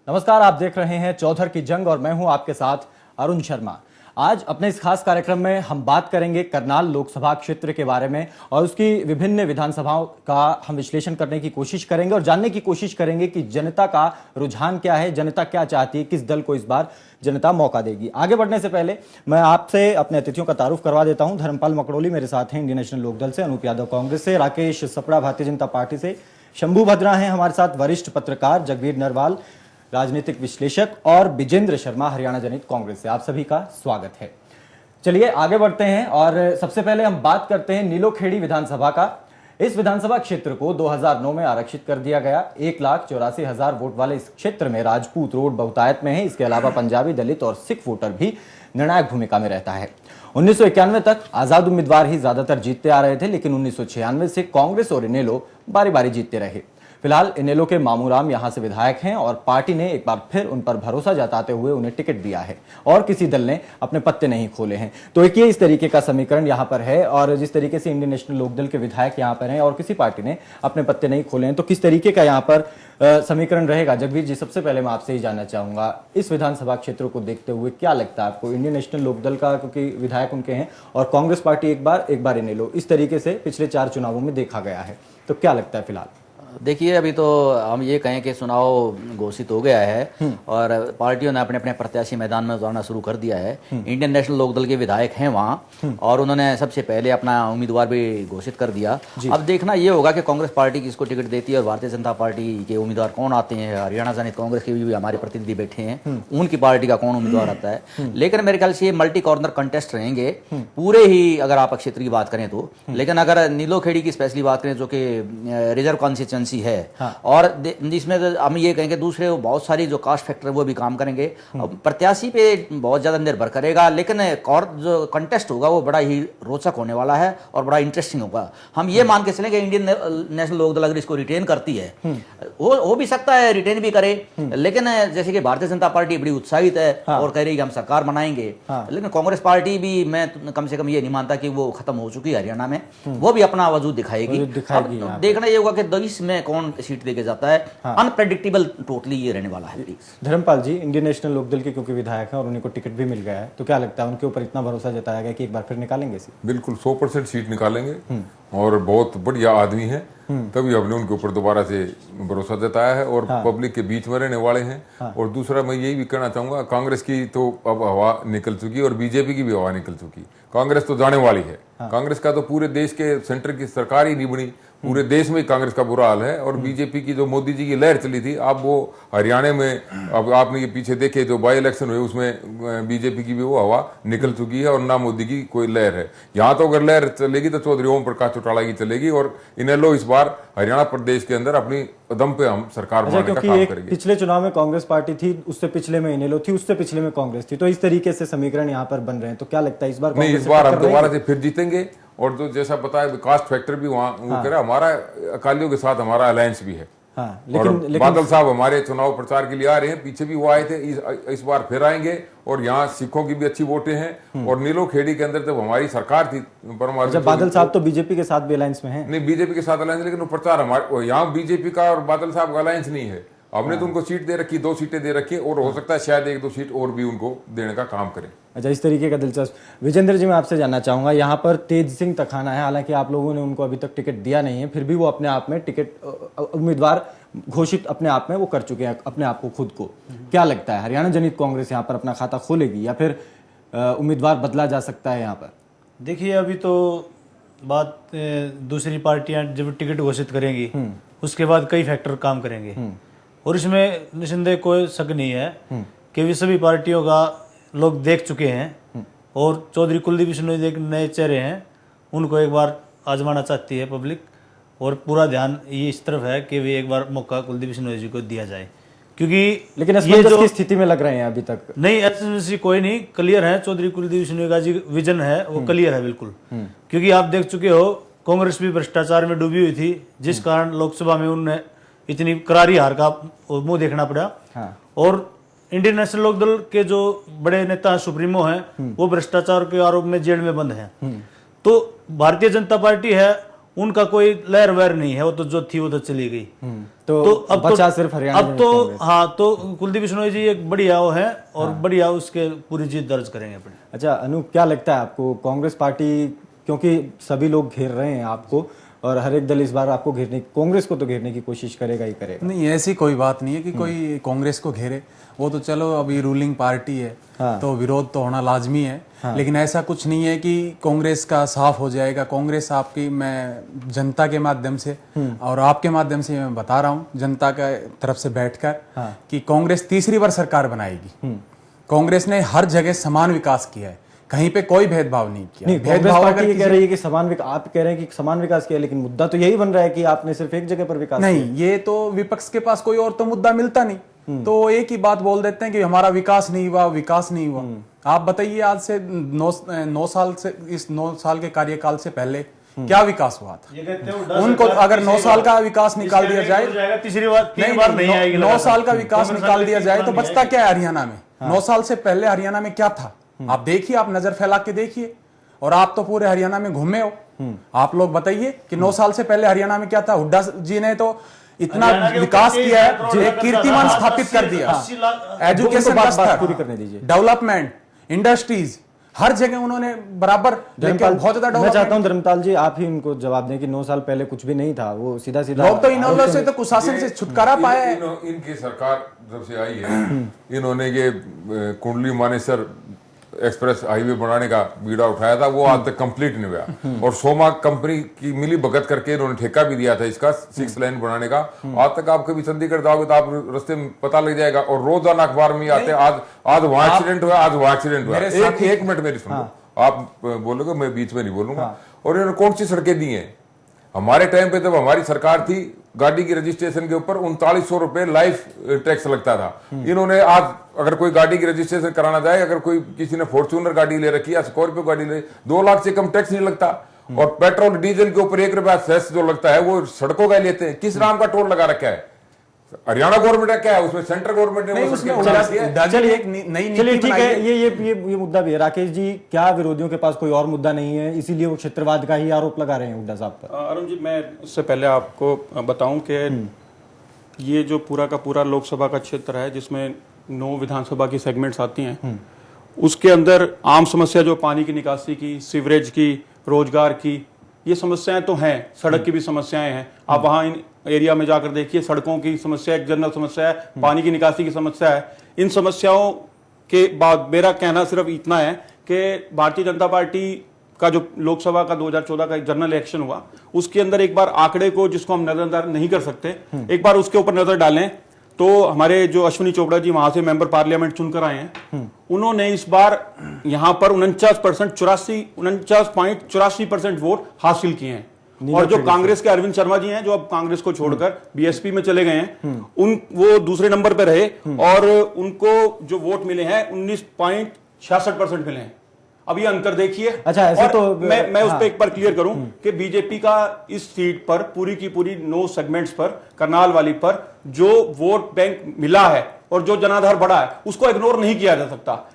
नमस्कार, आप देख रहे हैं चौधर की जंग और मैं हूं आपके साथ अरुण शर्मा। आज अपने इस खास कार्यक्रम में हम बात करेंगे करनाल लोकसभा क्षेत्र के बारे में और उसकी विभिन्न विधानसभाओं का हम विश्लेषण करने की कोशिश करेंगे और जानने की कोशिश करेंगे कि जनता का रुझान क्या है, जनता क्या चाहती है, किस दल को इस बार जनता मौका देगी। आगे बढ़ने से पहले मैं आपसे अपने अतिथियों का तारुफ करवा देता हूं। धर्मपाल मकड़ोली मेरे साथ हैं इंडियन नेशनल लोकदल से, अनूप यादव कांग्रेस से, राकेश सपड़ा भारतीय जनता पार्टी से, शंभू भद्रा हैं हमारे साथ वरिष्ठ पत्रकार, जगवीर नरवाल राजनीतिक विश्लेषक और विजेंद्र शर्मा हरियाणा जनहित कांग्रेस से। आप सभी का स्वागत है। चलिए आगे बढ़ते हैं और सबसे पहले हम बात करते हैं नीलोखेड़ी विधानसभा का। इस विधानसभा क्षेत्र को 2009 में आरक्षित कर दिया गया। 1,84,000 वोट वाले इस क्षेत्र में राजपूत रोड बहुतायत में है। इसके अलावा पंजाबी, दलित और सिख वोटर भी निर्णायक भूमिका में रहता है। 1991 तक आजाद उम्मीदवार ही ज्यादातर जीतते आ रहे थे, लेकिन 1996 से कांग्रेस और इनेलो बारी बारी जीतते रहे। फिलहाल इनेलो के मामूराम यहां से विधायक हैं और पार्टी ने एक बार फिर उन पर भरोसा जताते हुए उन्हें टिकट दिया है और किसी दल ने अपने पत्ते नहीं खोले हैं। तो एक ये इस तरीके का समीकरण यहां पर है और जिस तरीके से इंडियन नेशनल लोकदल के विधायक यहां पर हैं और किसी पार्टी ने अपने पत्ते नहीं खोले हैं, तो किस तरीके का यहां पर समीकरण रहेगा। जगवीर जी, सबसे पहले मैं आपसे ही जानना चाहूंगा, इस विधानसभा क्षेत्र को देखते हुए क्या लगता है आपको? इंडियन नेशनल लोकदल का, क्योंकि विधायक उनके हैं, और कांग्रेस पार्टी एक बार इनेलो, इस तरीके से पिछले 4 चुनावों में देखा गया है, तो क्या लगता है फिलहाल? देखिए, अभी तो हम ये कहें कि चुनाव घोषित हो गया है और पार्टियों ने अपने अपने प्रत्याशी मैदान में उतारना शुरू कर दिया है। इंडियन नेशनल लोकदल के विधायक हैं वहाँ और उन्होंने सबसे पहले अपना उम्मीदवार भी घोषित कर दिया। अब देखना ये होगा कि कांग्रेस पार्टी किसको टिकट देती है और भारतीय जनता पार्टी के उम्मीदवार कौन आते हैं। हरियाणा जनहित कांग्रेस के भी हमारे प्रतिनिधि बैठे हैं, उनकी पार्टी का कौन उम्मीदवार आता है। लेकिन मेरे ख्याल से ये मल्टी कॉर्नर कंटेस्ट रहेंगे पूरे ही, अगर आप क्षेत्र की बात करें तो। लेकिन अगर नीलोखेड़ी की स्पेशली बात करें जो कि रिजर्व कॉन्स्टिट्यूंसी है, और जिसमें हम ये कहेंगे दूसरे बहुत सारी जो कास्ट फैक्टर वो भी काम करेंगे। प्रत्याशी पे बहुत ज्यादा निर्भर करेगा, लेकिन जो कंटेस्ट होगा वो बड़ा ही रोचक होने वाला है और बड़ा इंटरेस्टिंग होगा। हम ये मान के चलेंगे इंडियन नेशनल लोकदल अगर इसको रिटेन करती है, हो भी सकता है रिटेन भी करे, लेकिन जैसे कि भारतीय जनता पार्टी बड़ी उत्साहित है और कह रही है कि हम सरकार बनाएंगे, लेकिन कांग्रेस पार्टी भी, मैं कम से कम ये नहीं मानता कि वो खत्म हो चुकी है हरियाणा में, वो भी अपना वजूद दिखाएगी। देखना ये होगा कि 20 में कौन सीट देके जाता है। अनप्रेडिक्टेबल टोटली ये रहने वाला है। धर्मपाल जी, इंडियन नेशनल लोकदल के क्योंकि विधायक हैं और उन्हीं को टिकट भी मिल गया है, तो क्या लगता है उनके ऊपर इतना भरोसा जताया गया कि एक बार फिर निकालेंगे सीट? बिल्कुल 100% सीट निकालेंगे और बहुत बढ़िया आदमी है, तभी हमने उनके ऊपर दोबारा से भरोसा जताया है और पब्लिक के बीच में रहने वाले हैं। और दूसरा मैं यही भी कहना चाहूंगा, कांग्रेस की तो अब हवा निकल चुकी और बीजेपी की भी हवा निकल चुकी। कांग्रेस तो जाने वाली है। कांग्रेस का तो पूरे देश के सेंटर की सरकार ही नहीं बनी, पूरे देश में कांग्रेस का बुरा हाल है। और बीजेपी की जो मोदी जी की लहर चली थी, अब वो हरियाणा में, अब आपने ये पीछे देखे जो बाई इलेक्शन हुए उसमें बीजेपी की भी वो हवा निकल चुकी है और ना मोदी की कोई लहर है। यहाँ तो अगर लहर चलेगी तो चौधरी ओम प्रकाश चौटाला की चलेगी और इनेलो इस बार हरियाणा प्रदेश के अंदर अपनी दम पे हम सरकार बनाने का काम करेंगे। पिछले चुनाव में कांग्रेस पार्टी थी, उससे पिछले में इनेलो थी, उससे पिछले में कांग्रेस थी, तो इस तरीके से समीकरण यहाँ पर बन रहे हैं। तो क्या लगता है इस बार? नहीं, इस बार हम दोबारा से फिर जीतेंगे। और जो जैसा बताया कास्ट फैक्टर भी वहाँ वो कह रहा, हमारा अकालियों के साथ हमारा अलायंस भी है। लेकिन बादल साहब हमारे चुनाव प्रचार के लिए आ रहे हैं, पीछे भी वो आए थे, इस बार फिर आएंगे। और यहाँ सिखों की भी अच्छी वोटें हैं। और नीलोखेड़ी के अंदर जब हमारी सरकार थी, जब बादल साहब तो बीजेपी के साथ भी अलायंस में हैं। नहीं, बीजेपी के साथ अलायंस, लेकिन वो प्रचार हमारे यहाँ बीजेपी का और बादल साहब का अलायंस नहीं है। हमने तो उनको सीट दे रखी, 2 सीटें दे रखी और हो सकता है शायद 1-2 सीट और भी उनको देने का काम करें। अच्छा, इस तरीके का दिलचस्प। विजेंद्र जी, मैं आपसे जानना चाहूंगा, यहाँ पर तेज सिंह तखाना है, हालांकि आप लोगों ने उनको अभी तक टिकट दिया नहीं है, फिर भी वो अपने आप में टिकट उम्मीदवार घोषित अपने आप में वो कर चुके हैं अपने आप को, खुद को। क्या लगता है हरियाणा जनहित कांग्रेस यहाँ पर अपना खाता खोलेगी या फिर उम्मीदवार बदला जा सकता है यहाँ पर? देखिए, अभी तो बात दूसरी पार्टियां जब टिकट घोषित करेंगी उसके बाद कई फैक्टर काम करेंगे और इसमें निसंदेह कोई शक नहीं है कि वे सभी पार्टियों का लोग देख चुके हैं और चौधरी कुलदीप बिश्नोई एक नए चेहरे हैं, उनको एक बार आजमाना चाहती है पब्लिक और पूरा ध्यान ये इस तरफ है कि वे एक बार मौका कुलदीप बिश्नोई जी को दिया जाए। क्योंकि लेकिन ये जो की स्थिति में लग रहे हैं अभी तक नहीं, ऐसी कोई नहीं, क्लियर है। चौधरी कुलदीप बिश्नोई का जी विजन है वो क्लियर है बिल्कुल। क्योंकि आप देख चुके हो कांग्रेस भी भ्रष्टाचार में डूबी हुई थी, जिस कारण लोकसभा में उन्हें इतनी करारी हार का मुंह देखना पड़ा। और इंडियन नेशनल लोकदल के जो बड़े नेता सुप्रीमो हैं वो भ्रष्टाचार के आरोप में जेल में बंद हैं। तो भारतीय जनता पार्टी है उनका कोई लहर वहर नहीं है, वो तो जो थी वो तो चली गई। तो अब बचा सिर्फ हरियाणा अब तो हाँ, तो कुलदीप बिश्नोई जी एक बढ़िया वो है और बढ़िया उसके पूरी जीत दर्ज करेंगे अपने। अच्छा अनूप, क्या लगता है आपको कांग्रेस पार्टी, क्योंकि सभी लोग घेर रहे हैं आपको और हर एक दल इस बार आपको घेरने, कांग्रेस को तो घेरने की कोशिश करेगा ही करेगा? नहीं, ऐसी कोई बात नहीं है कि कोई कांग्रेस को घेरे, वो तो चलो अभी रूलिंग पार्टी है। हाँ। तो विरोध तो होना लाजमी है। हाँ। लेकिन ऐसा कुछ नहीं है कि कांग्रेस का साफ हो जाएगा। कांग्रेस आपकी, मैं जनता के माध्यम से और आपके माध्यम से मैं बता रहा हूँ, जनता के तरफ से बैठकर, हाँ। कि कांग्रेस तीसरी बार सरकार बनाएगी। कांग्रेस ने हर जगह समान विकास किया है, कहीं पे कोई भेदभाव नहीं किया। नहीं, भेदभाव पार्टी ये कह रही है कि समान विकास, आप कह रहे हैं कि समान विकास किया, लेकिन मुद्दा तो यही बन रहा है कि आपने सिर्फ एक जगह पर विकास नहीं, ये तो विपक्ष के पास कोई और तो मुद्दा मिलता नहीं, तो एक ही बात बोल देते हैं कि हमारा विकास नहीं हुआ, विकास नहीं हुआ। आप बताइए, आज से 9 साल से, इस 9 साल के कार्यकाल से पहले क्या विकास हुआ था? उनको अगर 9 साल का विकास निकाल दिया जाए, तीसरी बार नहीं आएगी। 9 साल का विकास निकाल दिया जाए तो बचता क्या है हरियाणा में? 9 साल से पहले हरियाणा में क्या था? आप देखिए, आप नजर फैला के देखिए, और आप तो पूरे हरियाणा में घूमे हो। आप लोग बताइए कि 9 साल से पहले हरियाणा में क्या था? हुड्डा जी ने तो इतना विकास किया है, एक कीर्तिमान स्थापित कर दिया। एजुकेशन का स्तर, पूरी करने दीजिए, डेवलपमेंट, इंडस्ट्रीज, हर जगह उन्होंने बराबर बहुत ज्यादा। मैं चाहता हूं धर्मपाल जी आप ही उनको जवाब दें कि 9 साल पहले कुछ भी नहीं था, वो सीधा लोग तो इन से तो कुशासन से छुटकारा पाया है। इनकी सरकार जब से आई है, इन्होंने ये कुंडली मानेसर एक्सप्रेस हाईवे बनाने का बीड़ा उठाया था, वो आज तक कंप्लीट नहीं हुआ। और सोमा कंपनी की मिली भगत करके इन्होंने ठेका भी दिया था इसका 6 लाइन बनाने का। आज तक आप कभी चंडीगढ़ जाओगे तो आप रास्ते में पता लग जाएगा, और रोजाना अखबार में आते हैं, आज वहां एक्सीडेंट हुआ, आज वहां एक्सीडेंट हुआ। एक मिनट मेरी सुनो, आप बोलोगे, मैं बीच में नहीं बोलूंगा। और इन्होंने कौन सी सड़कें दी हैं? हमारे टाइम पे जब हमारी सरकार थी, गाड़ी की रजिस्ट्रेशन के ऊपर 3900 रुपए लाइफ टैक्स लगता था। इन्होंने आज अगर कोई गाड़ी की रजिस्ट्रेशन कराना जाए, अगर कोई किसी ने फॉर्च्यूनर गाड़ी ले रखी है, स्कॉर्पियो गाड़ी ले, 2 लाख से कम टैक्स नहीं लगता। और पेट्रोल डीजल के ऊपर 1 रुपया सेस जो लगता है वो सड़कों का लेते हैं। किस नाम का टोल लगा रखा है? हरियाणा गवर्नमेंट है क्या है उसमें? सेंट्रल गवर्नमेंट ने चलिए ठीक है, ये मुद्दा भी है। राकेश जी, क्या विरोधियों के पास कोई और मुद्दा नहीं है, इसीलिए वो क्षेत्रवाद का ही आरोप लगा रहे हैं हुड्डा साहब पर? अरुण जी, मैं उससे पहले आपको बताऊं कि ये जो पूरा का पूरा लोकसभा का क्षेत्र है, जिसमें 9 विधानसभा की सेगमेंट्स आती हैं, उसके अंदर आम समस्या जो पानी की निकासी की, सीवरेज की, रोजगार की, ये समस्याएं तो हैं, सड़क की भी समस्याएं हैं। आप वहां इन एरिया में जाकर देखिए, सड़कों की समस्या एक जनरल समस्या है, पानी की निकासी की समस्या है। इन समस्याओं के बाद मेरा कहना सिर्फ इतना है कि भारतीय जनता पार्टी का जो लोकसभा का 2014 का एक जनरल इलेक्शन हुआ, उसके अंदर एक बार आंकड़े को, जिसको हम नजरअंदाज नहीं कर सकते, एक बार उसके ऊपर नजर डालें तो हमारे जो अश्विनी चोपड़ा जी वहां से मेंबर पार्लियामेंट चुनकर आए हैं, उन्होंने इस बार यहां पर 49.84% वोट हासिल किए हैं। और जो कांग्रेस के अरविंद शर्मा जी हैं, जो अब कांग्रेस को छोड़कर बीएसपी में चले गए हैं, वो दूसरे नंबर पर रहे और उनको जो वोट मिले हैं 19.66% मिले हैं। अब ये अंतर देखिए। अच्छा, ऐसे तो मैं उस पर एक बार क्लियर करूं कि बीजेपी का इस सीट पर पूरी की पूरी 9 सेगमेंट्स पर, करनाल वाली पर जो वोट बैंक मिला है और जो जनाधार बढ़ा है, उसको इग्नोर नहीं किया जा सकता।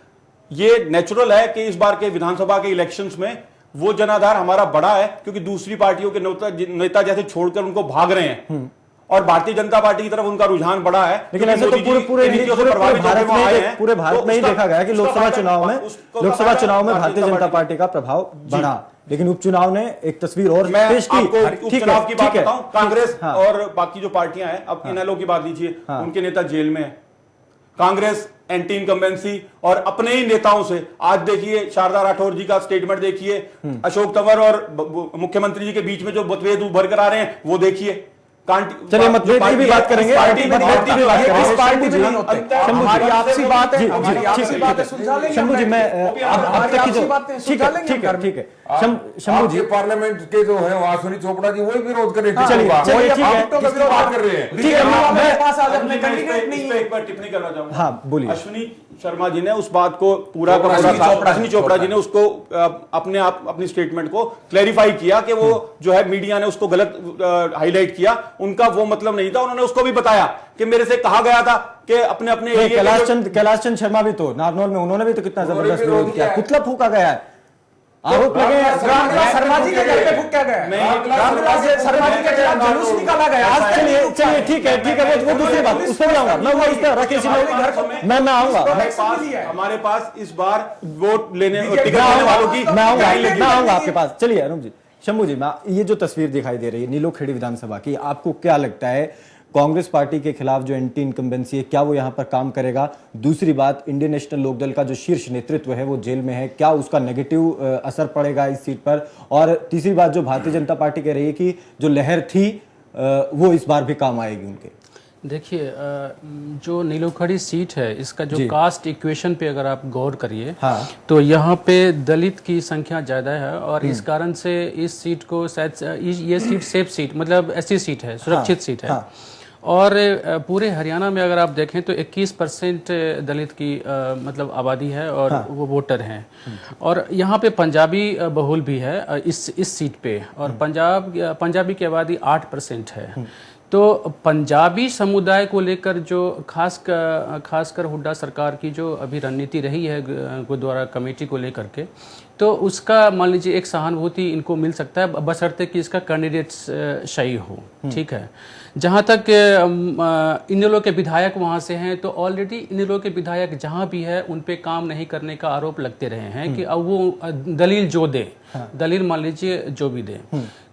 ये नेचुरल है कि इस बार के विधानसभा के इलेक्शंस में वो जनाधार हमारा बढ़ा है, क्योंकि दूसरी पार्टियों के नेता जैसे छोड़कर उनको भाग रहे हैं और भारतीय जनता पार्टी की तरफ उनका रुझान बढ़ा है। लेकिन ऐसे तो पूरे भारत में ही देखा गया कि लोकसभा चुनाव में भारतीय जनता पार्टी का प्रभाव बढ़ा, लेकिन उपचुनाव ने एक तस्वीर और पेश की। उपचुनाव की बात बताऊं, कांग्रेस और बाकी जो पार्टियां हैं, अब इनेलो की बात लीजिए, उनके नेता जेल में है। कांग्रेस एंटी इनकम्बेंसी और अपने ही नेताओं से, आज देखिए शारदा राठौर जी का स्टेटमेंट देखिए, अशोक तंवर और मुख्यमंत्री जी के बीच में जो मतभेद उभर कर आ रहे हैं वो देखिए। चलिए मतभेद की भी बात करेंगे, पार्टी में नहीं होते, हमारी आपसी बात है, हमारी आपसी बात है, सुलझा लेंगे। शंभू जी, मैं अब तक की जो ठीक है शंभू जी, पार्लियामेंट के जो है अश्विनी चोपड़ा जी वही विरोध कर रहे हैं। चलिए ठीक है, बात कर रहे हैं। ठीक है, मैं पास आज अपने कैंडिडेट नहीं है, एक बार टिप्पणी करना चाहूंगा। हाँ बोलिए। अश्विनी शर्मा जी ने उस बात को पूरा का पूरा, अश्विनी चोपड़ा जी ने उसको अपने आप अपनी स्टेटमेंट को क्लैरिफाई किया कि वो जो है मीडिया ने उसको गलत हाईलाइट किया, उनका वो मतलब नहीं था। उन्होंने उसको भी बताया कि मेरे से कहा गया था कि अपने अपने कैलाश चंद शर्मा भी तो नारनौल में, उन्होंने भी तो कितना जबरदस्त विरोध किया, पुतला फूका गया है। आरोप लगे रामविलास शर्मा जी के घर पे फूका गया, रामविलास शर्मा जी के खिलाफ जुलूस निकाला गया। आज चलिए ठीक है वो दूसरी बात, उस पर भी आऊंगा मैं, इस पर राकेश जी मैं आऊंगा, हमारे पास इस बार वोट लेने टिकट मैं लेने वालों की आऊंगा आपके पास। चलिए अरुण जी, शंभू जी, ये जो तस्वीर दिखाई दे रही है नीलोखेड़ी विधानसभा की, आपको क्या लगता है कांग्रेस पार्टी के खिलाफ जो एंटी इनकम्बेंसी है, क्या वो यहां पर काम करेगा? दूसरी बात, इंडियन नेशनल लोकदल का जो शीर्ष नेतृत्व है वो जेल में है, क्या उसका नेगेटिव असर पड़ेगा इस सीट पर? और तीसरी बात, जो भारतीय जनता पार्टी कह रही है कि जो लहर थी वो इस बार भी काम आएगी उनके। देखिए, जो नीलोखड़ी सीट है, इसका जो कास्ट इक्वेशन पे अगर आप गौर करिए, हाँ। तो यहाँ पे दलित की संख्या ज़्यादा है और इस कारण से इस सीट को शायद ये सीट सेफ सीट, मतलब ऐसी सीट है, सुरक्षित सीट है। हाँ। और पूरे हरियाणा में अगर आप देखें तो 21% दलित की मतलब आबादी है और हाँ। वो वोटर हैं। और यहाँ पे पंजाबी बहुल भी है इस सीट पे, और पंजाबी की आबादी 8% है। तो पंजाबी समुदाय को लेकर जो खासकर हुड्डा सरकार की जो अभी रणनीति रही है गुरुद्वारा कमेटी को लेकर के, तो उसका मान लीजिए एक सहानुभूति इनको मिल सकता है, बशर्ते कि इसका कैंडिडेट सही हो। ठीक है, जहाँ तक इनेलो के विधायक वहाँ से हैं, तो ऑलरेडी इनेलो के विधायक जहाँ भी है उन पे काम नहीं करने का आरोप लगते रहे हैं कि अब वो दलील जो दे, दलील मान लीजिए जो भी दे।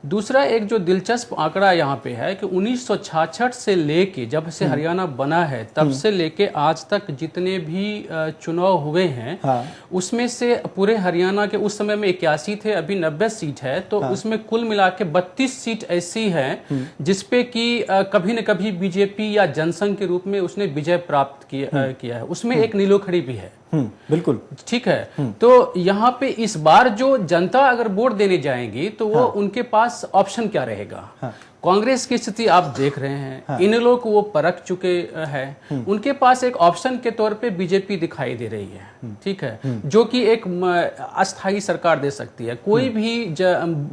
दूसरा एक जो दिलचस्प आंकड़ा यहाँ पे है कि 1966 से लेके जब से हरियाणा बना है तब से लेके आज तक जितने भी चुनाव हुए हैं, हाँ। उसमें से पूरे हरियाणा के उस समय में 81 थे, अभी 90 सीट है, तो हाँ। उसमें कुल मिला के 32 सीट ऐसी हैं जिसपे कि कभी न कभी बीजेपी या जनसंघ के रूप में उसने विजय प्राप्त किया है। उसमें एक नीलोखड़ी भी है। बिल्कुल ठीक है। तो यहाँ पे इस बार जो जनता अगर वोट देने जाएंगी तो वो उनके पास ऑप्शन क्या रहेगा? हाँ। कांग्रेस की स्थिति आप देख रहे हैं, हाँ। इन लोग को वो परख चुके हैं, उनके पास एक ऑप्शन के तौर पे बीजेपी दिखाई दे रही है। ठीक है, जो कि एक अस्थायी सरकार दे सकती है। कोई भी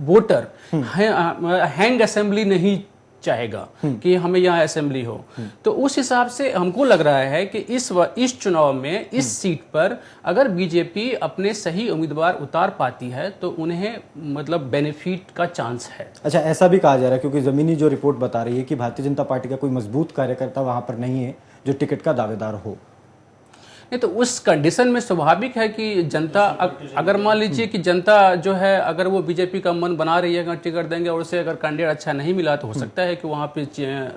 वोटर हैंग असेंबली नहीं चाहेगा कि हमें यहाँ असेंबली हो। तो उस हिसाब से हमको लग रहा है कि इस चुनाव में इस सीट पर अगर बीजेपी अपने सही उम्मीदवार उतार पाती है तो उन्हें मतलब बेनिफिट का चांस है। अच्छा, ऐसा भी कहा जा रहा है क्योंकि जमीनी जो रिपोर्ट बता रही है कि भारतीय जनता पार्टी का कोई मजबूत कार्यकर्ता वहां पर नहीं है जो टिकट का दावेदार हो। नहीं, तो उस कंडीशन में स्वाभाविक है कि जनता अगर मान लीजिए कि जनता जो है अगर वो बीजेपी का मन बना रही है अगर टिकट देंगे और उसे अगर कैंडिडेट अच्छा नहीं मिला तो हो सकता है कि वहाँ पे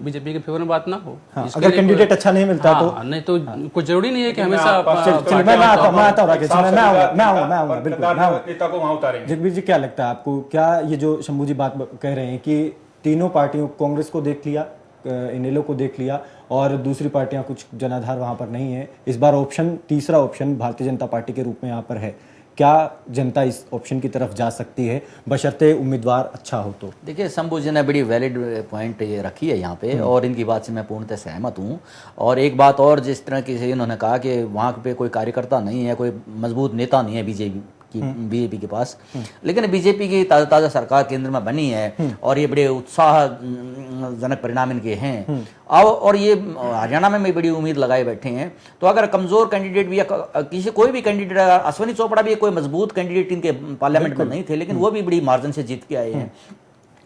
बीजेपी के फेवर में बात ना हो। हाँ, अगर कैंडिडेट अच्छा नहीं मिलता तो नहीं, तो कुछ जरूरी नहीं है कि हमेशा। जगबीर जी, क्या लगता है आपको, क्या ये जो शंभू जी बात कह रहे हैं कि तीनों पार्टियों, कांग्रेस को देख लिया, इनेलो को देख लिया और दूसरी पार्टियां कुछ जनाधार वहां पर नहीं है, इस बार ऑप्शन, तीसरा ऑप्शन भारतीय जनता पार्टी के रूप में यहां पर है, क्या जनता इस ऑप्शन की तरफ जा सकती है बशर्ते उम्मीदवार अच्छा हो तो? देखिए, शंभू जी ने बड़ी वैलिड पॉइंट ये रखी है यहाँ पे और इनकी बात से मैं पूर्णतः सहमत हूँ। और एक बात और, जिस तरह की इन्होंने कहा कि वहाँ पे कोई कार्यकर्ता नहीं है, कोई मजबूत नेता नहीं है बीजेपी के पास, लेकिन बीजेपी की ताज़ा सरकार केंद्र में बनी है और ये बड़े उत्साहजनक परिणाम इनके हैं और ये हरियाणा में भी बड़ी उम्मीद लगाए बैठे हैं। तो अगर कमजोर कैंडिडेट भी या कोई भी कैंडिडेट, अश्विनी चोपड़ा भी कोई मजबूत कैंडिडेट इनके पार्लियामेंट में नहीं थे, लेकिन वो भी बड़ी मार्जिन से जीत के आए हैं।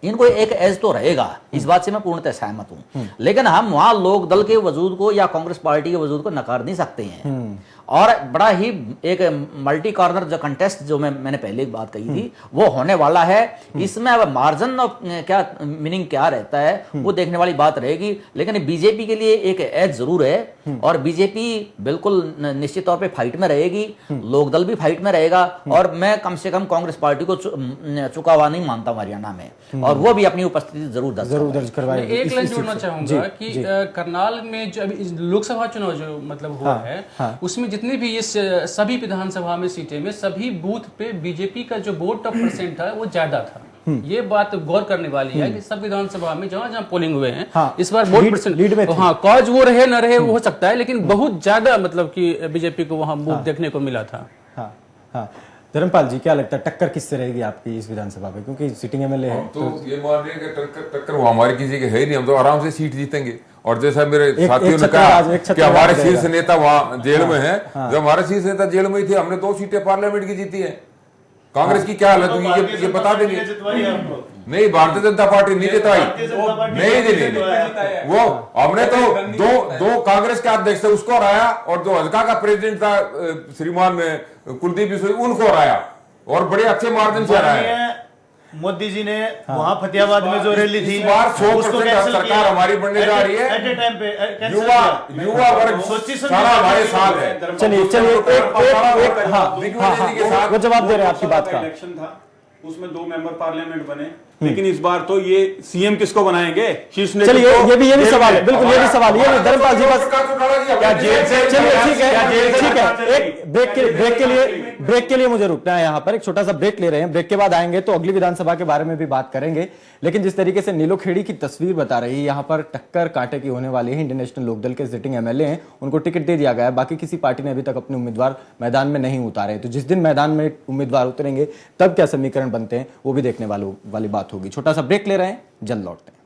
इनको एक एज तो रहेगा, इस बात से मैं पूर्णतः सहमत हूं, लेकिन हम वहां लोक दल के वजूद को या कांग्रेस पार्टी के वजूद को नकार नहीं सकते हैं। और बड़ा ही एक मल्टी कॉर्नर जो कंटेस्ट जो मैंने पहले बात कही थी वो होने वाला है। इसमें अब मार्जिन क्या मीनिंग क्या रहता है वो देखने वाली बात रहेगी, लेकिन बीजेपी के लिए एक एज जरूर है और बीजेपी बिल्कुल निश्चित तौर पे फाइट में रहेगी, लोकदल भी फाइट में रहेगा और मैं कम से कम कांग्रेस पार्टी को चुका हुआ नहीं मानता हूं हरियाणा में, और वो भी अपनी उपस्थिति जरूर दर्ज करवाएगी। एक लाइन जोड़ना चाहूंगा कि करनाल में जो लोकसभा चुनाव जो मतलब हुआ है उसमें जितने भी ये सभी विधानसभा में सीटें में सभी बूथ पे बीजेपी का जो वोट ऑफ परसेंट था वो ज्यादा था। ये बात गौर करने वाली है कि सब विधानसभा में जहां जहां पोलिंग हुए हैं इस बार वोट परसेंट लीड में, हाँ, कॉज वो रहे न रहे वो हो सकता है, लेकिन बहुत ज्यादा मतलब कि बीजेपी को वहां वोट देखने को मिला था। धर्मपाल जी, क्या लगता है टक्कर किससे रहेगी आपकी इस विधानसभा में, क्योंकि सिटिंग एमएलए है? तो ये मान रहे हैं कि टक्कर वो हमारे किसी के है ही नहीं, हम तो आराम से सीट जीतेंगे। और जैसा मेरे साथियों ने कहा कि हमारे शीर्ष नेता वहां जेल में है, जब हमारे शीर्ष नेता जेल में ही थे हमने 2 सीटें पार्लियामेंट की जीती है। कांग्रेस की क्या हालत हुई ये बता देंगे। नहीं, भारतीय जनता पार्टी नहीं जिताई, नहीं, वो हमने तो दो कांग्रेस के अध्यक्ष थे उसको हराया, और जो हल्का का प्रेसिडेंट था श्रीमान कुलदीप बिश्नोई उनको हराया, और बड़े अच्छे मार्जिन से हराया। मोदी जी ने वहां फतेहाबाद में जो रैली थी, इस बार 100% सरकार हमारी बनने जा रही है। एट ए टाइम पे युवा वर्ग सारा हमारे साथ है। चलिए एक हाँ, वो जवाब दे रहे हैं आपकी बात का। इलेक्शन था, उसमें 2 मेंबर पार्लियामेंट बने, लेकिन इस बार तो ये सीएम किसको बनाएंगे? शीर्ष नेतृत्व। चलिए ये भी सवाल है, बिल्कुल ये भी सवाल, ये धर्मपाल जी बस क्या जेल से? चलिए ठीक है, एक ब्रेक के लिए मुझे रुकना है यहाँ पर, एक छोटा सा ब्रेक ले रहे हैं। ब्रेक के बाद आएंगे तो अगली विधानसभा के बारे में भी बात करेंगे। लेकिन जिस तरीके से नीलोखेड़ी की तस्वीर बता रही है, यहाँ पर टक्कर कांटे की होने वाली है। इंडियन नेशनल लोकदल के सिटिंग एमएलए हैं, उनको टिकट दे दिया गया है, बाकी किसी पार्टी ने अभी तक अपने उम्मीदवार मैदान में नहीं उतारे। तो जिस दिन मैदान में उम्मीदवार उतरेंगे तब क्या समीकरण बनते हैं वो भी देखने वाली बात होगी। छोटा सा ब्रेक ले रहे हैं, जल्द लौटते हैं।